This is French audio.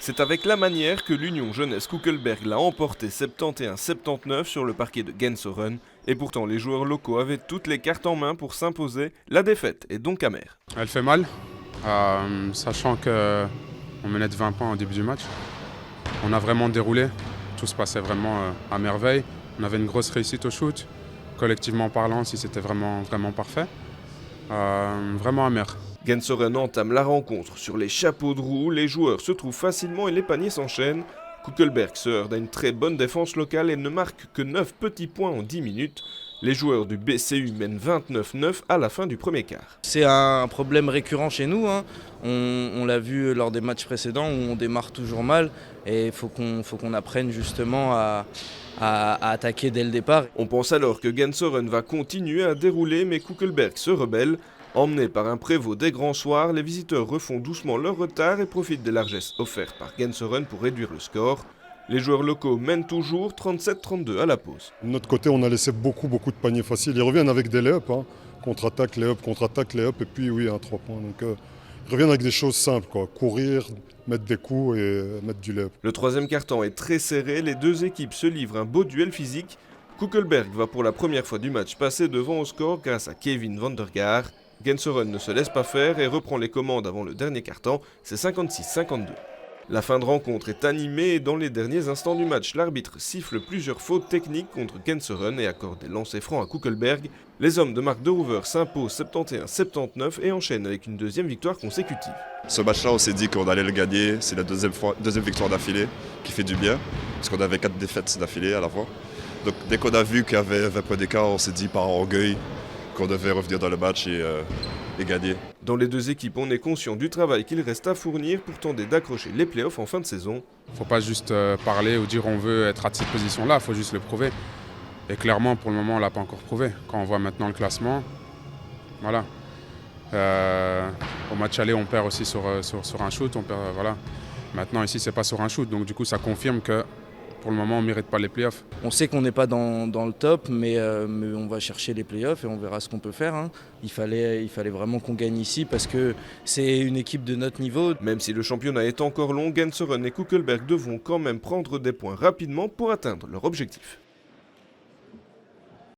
C'est avec la manière que l'Union Jeunesse Kuckelberg l'a emporté 71-79 sur le parquet de Gensoren. Et pourtant, les joueurs locaux avaient toutes les cartes en main pour s'imposer. La défaite est donc amère. Elle fait mal, sachant qu'on menait de 20 points au début du match. On a vraiment déroulé, tout se passait vraiment à merveille. On avait une grosse réussite au shoot. Collectivement parlant, si c'était vraiment parfait. Vraiment amer. Gensoren entame la rencontre sur les chapeaux de roue, les joueurs se trouvent facilement et les paniers s'enchaînent. Kuckelberg se heurte à une très bonne défense locale et ne marque que 9 petits points en 10 minutes. Les joueurs du BCU mènent 29-9 à la fin du premier quart. C'est un problème récurrent chez nous, hein. On l'a vu lors des matchs précédents où on démarre toujours mal et il faut qu'on apprenne justement à attaquer dès le départ. On pense alors que Gensoren va continuer à dérouler mais Kuckelberg se rebelle. Emmenés par un prévôt des grands soirs, les visiteurs refont doucement leur retard et profitent des largesses offertes par Gensoren pour réduire le score. Les joueurs locaux mènent toujours 37-32 à la pause. De notre côté, on a laissé beaucoup de paniers faciles. Ils reviennent avec des lay-up, contre-attaque, lay-up, contre-attaque, lay-up, et puis oui, un 3 points. Donc ils reviennent avec des choses simples, courir, mettre des coups et mettre du lay-up. Le troisième quart-temps est très serré, les deux équipes se livrent un beau duel physique. Kuckelberg va pour la première fois du match passer devant au score grâce à Kevin Vandergaar. Gensoren ne se laisse pas faire et reprend les commandes avant le dernier quart-temps, c'est 56-52. La fin de rencontre est animée et dans les derniers instants du match, l'arbitre siffle plusieurs fautes techniques contre Gensoren et accorde des lancers francs à Kuckelberg. Les hommes de Marc de Rouwer s'imposent 71-79 et enchaînent avec une deuxième victoire consécutive. Ce match-là, on s'est dit qu'on allait le gagner, c'est la deuxième victoire d'affilée qui fait du bien, parce qu'on avait 4 défaites d'affilée à la fois. Donc dès qu'on a vu qu'il y avait 20 points d'écart, on s'est dit par orgueil qu'on devait revenir dans le match et gagner. Dans les deux équipes, on est conscient du travail qu'il reste à fournir pour tenter d'accrocher les playoffs en fin de saison. Il ne faut pas juste parler ou dire on veut être à cette position-là, il faut juste le prouver. Et clairement, pour le moment, on ne l'a pas encore prouvé. Quand on voit maintenant le classement, voilà. Au match aller, on perd aussi sur un shoot. Voilà. Maintenant, ici, ce n'est pas sur un shoot. Donc, du coup, ça confirme que pour le moment, on ne mérite pas les playoffs. On sait qu'on n'est pas dans le top, mais on va chercher les playoffs et on verra ce qu'on peut faire, hein. Il fallait vraiment qu'on gagne ici parce que c'est une équipe de notre niveau. Même si le championnat est encore long, Gensoren et Kuckelberg devront quand même prendre des points rapidement pour atteindre leur objectif.